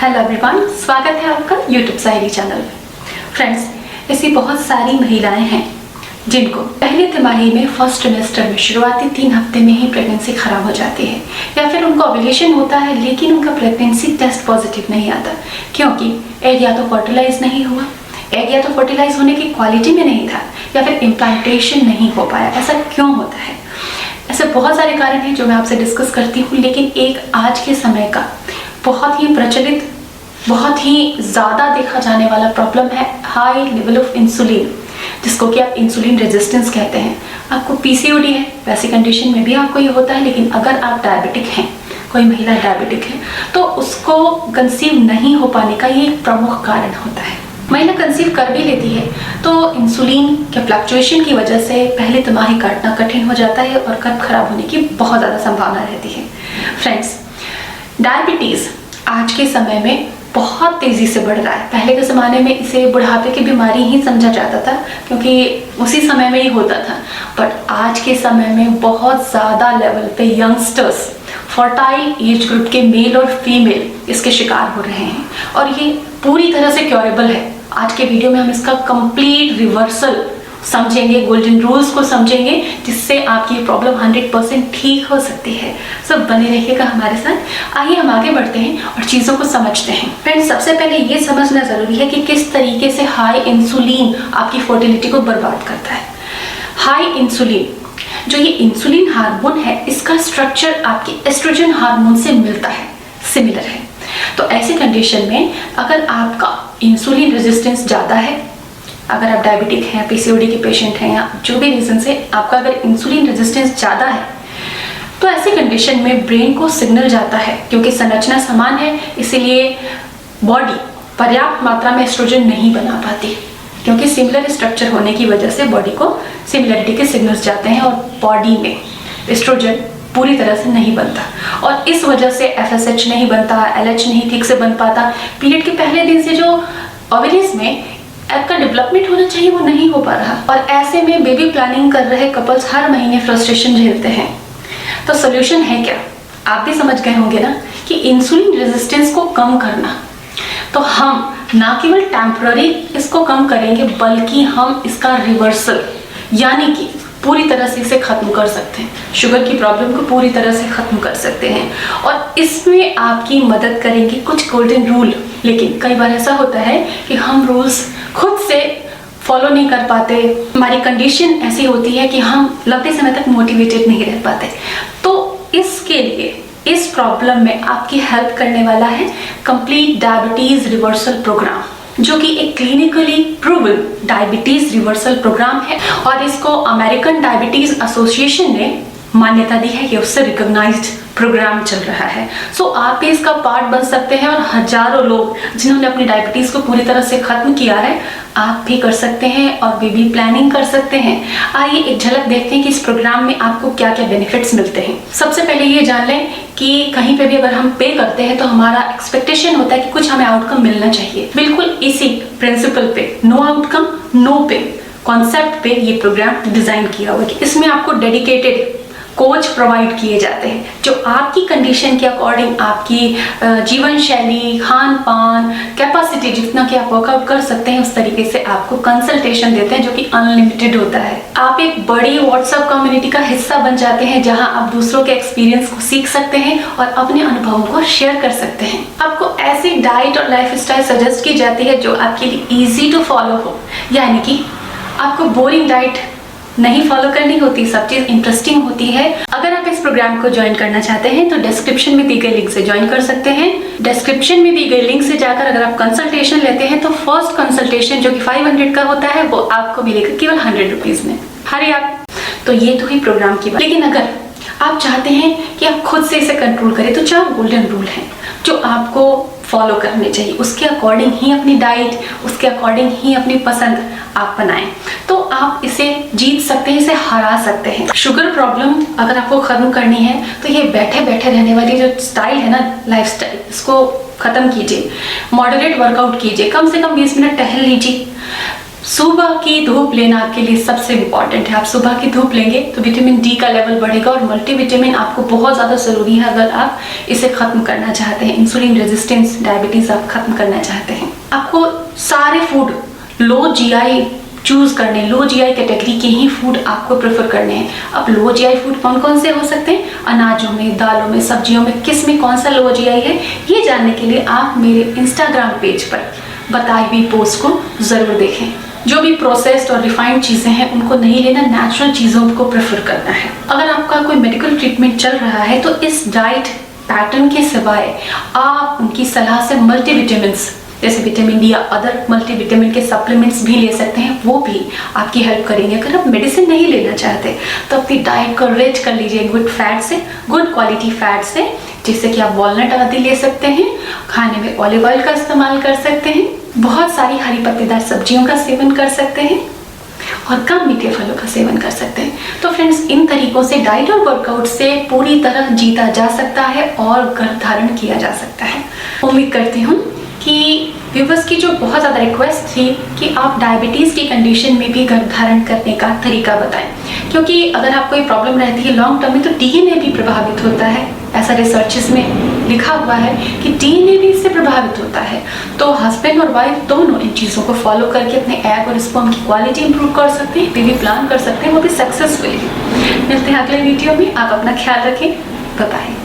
Hello everyone, स्वागत है आपका यूट्यूब सायरी चैनल में। फ्रेंड्स, ऐसी बहुत सारी महिलाएं हैं जिनको पहली तिमाही में फर्स्ट ट्रिमेस्टर में शुरुआती 3 हफ्ते में ही प्रेगनेंसी खराब हो जाती है, या फिर उनका ओव्यूलेशन होता है लेकिन उनका प्रेगनेंसी टेस्ट पॉजिटिव नहीं आता क्योंकि एग या तो फर्टिलाइज नहीं हुआ, एग या तो फर्टिलाइज होने की क्वालिटी में नहीं था, या फिर इम्प्लांटेशन नहीं हो पाया। ऐसा क्यों होता है? ऐसे बहुत सारे कारण हैं जो मैं आपसे डिस्कस करती हूँ, लेकिन एक आज के समय का बहुत ही प्रचलित, बहुत ही ज़्यादा देखा जाने वाला प्रॉब्लम है हाई लेवल ऑफ इंसुलिन, जिसको कि आप इंसुलिन रेजिस्टेंस कहते हैं। आपको पीसीओडी है, वैसी कंडीशन में भी आपको ये होता है, लेकिन अगर आप डायबिटिक हैं, कोई महिला डायबिटिक है, तो उसको कंसीव नहीं हो पाने का ये एक प्रमुख कारण होता है। महिला कंसीव कर भी लेती है तो इंसुलिन के फ्लक्चुएशन की वजह से पहली तिमाही काटना कठिन हो जाता है और गर्भ खराब होने की बहुत ज़्यादा संभावना रहती है। फ्रेंड्स, डायबिटीज़ आज के समय में बहुत तेज़ी से बढ़ रहा है। पहले के ज़माने में इसे बुढ़ापे की बीमारी ही समझा जाता था क्योंकि उसी समय में ही होता था, बट आज के समय में बहुत ज़्यादा लेवल पे यंगस्टर्स, फर्टाइल एज ग्रुप के मेल और फीमेल इसके शिकार हो रहे हैं और ये पूरी तरह से क्योरेबल है। आज के वीडियो में हम इसका कंप्लीट रिवर्सल समझेंगे, गोल्डन रूल्स को समझेंगे, जिससे आपकी प्रॉब्लम 100% ठीक हो सकती है। सब बने रहिएगा हमारे साथ। आइए हम आगे बढ़ते हैं और चीज़ों को समझते हैं। फ्रेंड्स, सबसे पहले ये समझना ज़रूरी है कि किस तरीके से हाई इंसुलिन आपकी फर्टिलिटी को बर्बाद करता है। हाई इंसुलिन, जो ये इंसुलिन हार्मोन है, इसका स्ट्रक्चर आपके एस्ट्रोजन हार्मोन से मिलता है, सिमिलर है। तो ऐसी कंडीशन में अगर आपका इंसुलिन रेजिस्टेंस ज़्यादा है, अगर आप डायबिटिक हैं, पीसीओडी के पेशेंट हैं, या जो भी रीज़न से आपका अगर इंसुलिन रेजिस्टेंस ज़्यादा है, तो ऐसी कंडीशन में ब्रेन को सिग्नल जाता है, क्योंकि संरचना समान है इसीलिए बॉडी पर्याप्त मात्रा में एस्ट्रोजन नहीं बना पाती, क्योंकि सिमिलर स्ट्रक्चर होने की वजह से बॉडी को सिमिलरिटी के सिग्नल्स जाते हैं और बॉडी में एस्ट्रोजन पूरी तरह से नहीं बनता और इस वजह से एफएसएच नहीं बनता, एलएच नहीं ठीक से बन पाता। पीरियड के पहले दिन से जो ओवरीज में एग का डेवलपमेंट होना चाहिए वो नहीं हो पा रहा, और ऐसे में बेबी प्लानिंग कर रहे कपल्स हर महीने फ्रस्ट्रेशन झेलते हैं। तो सोल्यूशन है क्या? आप भी समझ गए होंगे ना कि इंसुलिन रेजिस्टेंस को कम करना। तो हम ना केवल टेम्पररी इसको कम करेंगे, बल्कि हम इसका रिवर्सल यानी कि पूरी तरह से इसे खत्म कर सकते हैं। शुगर की प्रॉब्लम को पूरी तरह से खत्म कर सकते हैं और इसमें आपकी मदद करेंगे कुछ गोल्डन रूल। लेकिन कई बार ऐसा होता है कि हम रूल्स खुद से फॉलो नहीं कर पाते, हमारी कंडीशन ऐसी होती है कि हम लंबे समय तक मोटिवेटेड नहीं रह पाते। तो इसके लिए इस प्रॉब्लम में आपकी हेल्प करने वाला है कंप्लीट डायबिटीज रिवर्सल प्रोग्राम, जो कि एक clinically proven diabetes reversal program है और इसको अमेरिकन डायबिटीज एसोसिएशन ने मान्यता दी है कि उससे रिकॉग्नाइज्ड प्रोग्राम चल रहा है। सो आप भी इसका पार्ट बन सकते हैं और हजारों लोग जिन्होंने अपनी डायबिटीज को पूरी तरह से खत्म किया है, आप भी कर सकते हैं और बेबी प्लानिंग कर सकते हैं। आइए एक झलक देखते हैं कि इस प्रोग्राम में आपको क्या क्या बेनिफिट्स मिलते हैं। सबसे पहले ये जान लें कि कहीं पे भी अगर हम पे करते हैं तो हमारा एक्सपेक्टेशन होता है कि कुछ हमें आउटकम मिलना चाहिए। बिल्कुल इसी प्रिंसिपल पे, नो आउटकम नो पे कॉन्सेप्ट पे ये प्रोग्राम डिजाइन किया हुआ है कि इसमें आपको डेडिकेटेड कोच प्रोवाइड किए जाते हैं जो आपकी कंडीशन के अकॉर्डिंग, आपकी जीवन शैली, खान पान, कैपेसिटी, जितना कि आप वर्कआउट कर सकते हैं उस तरीके से आपको कंसल्टेशन देते हैं, जो कि अनलिमिटेड होता है। आप एक बड़ी व्हाट्सएप कम्युनिटी का हिस्सा बन जाते हैं जहां आप दूसरों के एक्सपीरियंस को सीख सकते हैं और अपने अनुभवों को शेयर कर सकते हैं। आपको ऐसी डाइट और लाइफ स्टाइल सजेस्ट की जाती है जो आपके लिए ईजी टू फॉलो हो, यानी कि आपको बोरिंग डाइट नहीं फॉलो करनी होती, सब चीज इंटरेस्टिंग होती है। अगर आप इस प्रोग्राम को ज्वाइन करना चाहते हैं तो डिस्क्रिप्शन में दी गई लिंक से ज्वाइन कर सकते हैं। डिस्क्रिप्शन में दी गई लिंक से जाकर अगर आप कंसल्टेशन लेते हैं तो फर्स्ट कंसल्टेशन जो कि 500 का होता है वो आपको मिलेगा केवल 100 रुपीज में। हरी आप, तो ये तो ही प्रोग्राम की बात। लेकिन अगर आप चाहते हैं कि आप खुद से इसे कंट्रोल करें तो 4 गोल्डन रूल हैं जो आपको फॉलो करने चाहिए। उसके अकॉर्डिंग ही अपनी डाइट, उसके अकॉर्डिंग ही अपनी पसंद आप बनाएं तो आप इसे जीत सकते हैं, इसे हरा सकते हैं। शुगर प्रॉब्लम अगर आपको खत्म करनी है तो ये बैठे बैठे रहने वाली जो स्टाइल है ना, लाइफ स्टाइल, इसको खत्म कीजिए। मॉडरेट वर्कआउट कीजिए, कम से कम 20 मिनट टहल लीजिए। सुबह की धूप लेना आपके लिए सबसे इम्पॉर्टेंट है। आप सुबह की धूप लेंगे तो विटामिन डी का लेवल बढ़ेगा और मल्टीविटामिन आपको बहुत ज़्यादा ज़रूरी है अगर आप इसे ख़त्म करना चाहते हैं। इंसुलिन रेजिस्टेंस, डायबिटीज़ आप ख़त्म करना चाहते हैं। आपको सारे फूड लो जीआई चूज़ करने, लो जीआई कैटेगरी के ही फूड आपको प्रेफर करने हैं। अब लो जीआई फूड कौन कौन से हो सकते हैं? अनाजों में, दालों में, सब्जियों में, किस में कौन सा लो जीआई है, ये जानने के लिए आप मेरे इंस्टाग्राम पेज पर बताई हुई पोस्ट को ज़रूर देखें। जो भी प्रोसेस्ड और रिफाइंड चीज़ें हैं उनको नहीं लेना, नेचुरल चीज़ों को प्रेफर करना है। अगर आपका कोई मेडिकल ट्रीटमेंट चल रहा है तो इस डाइट पैटर्न के सिवाय आप उनकी सलाह से मल्टीविटामिन्स जैसे विटामिन डी या अदर मल्टीविटामिन के सप्लीमेंट्स भी ले सकते हैं, वो भी आपकी हेल्प करेंगे। अगर आप मेडिसिन नहीं लेना चाहते तो अपनी डाइट को रिच कर लीजिए गुड फैट से, गुड क्वालिटी फैट से, जैसे कि आप वॉलनट आदि ले सकते हैं, खाने में ऑलिव ऑयल का इस्तेमाल कर सकते हैं, बहुत सारी हरी पत्तेदार सब्जियों का सेवन कर सकते हैं और कम मीठे फलों का सेवन कर सकते हैं। तो फ्रेंड्स, इन तरीकों से डाइट और वर्कआउट से पूरी तरह जीता जा सकता है और गर्भधारण किया जा सकता है। उम्मीद करती हूँ कि व्यूवर्स की जो बहुत ज़्यादा रिक्वेस्ट थी कि आप डायबिटीज़ की कंडीशन में भी गर्भधारण करने का तरीका बताएं, क्योंकि अगर आपको ये प्रॉब्लम रहती है लॉन्ग टर्म में तो डीएनए भी प्रभावित होता है। ऐसा रिसर्चेस में लिखा हुआ है कि डीएनए भी इससे प्रभावित होता है। तो हस्बैंड और वाइफ दोनों इन चीज़ों को फॉलो करके अपने एग और स्पर्म की क्वालिटी इंप्रूव कर सकते हैं, बेबी प्लान कर सकते हैं, वो भी सक्सेसफुली। मिलते हैं अगले वीडियो में। आप अपना ख्याल रखें। Bye bye.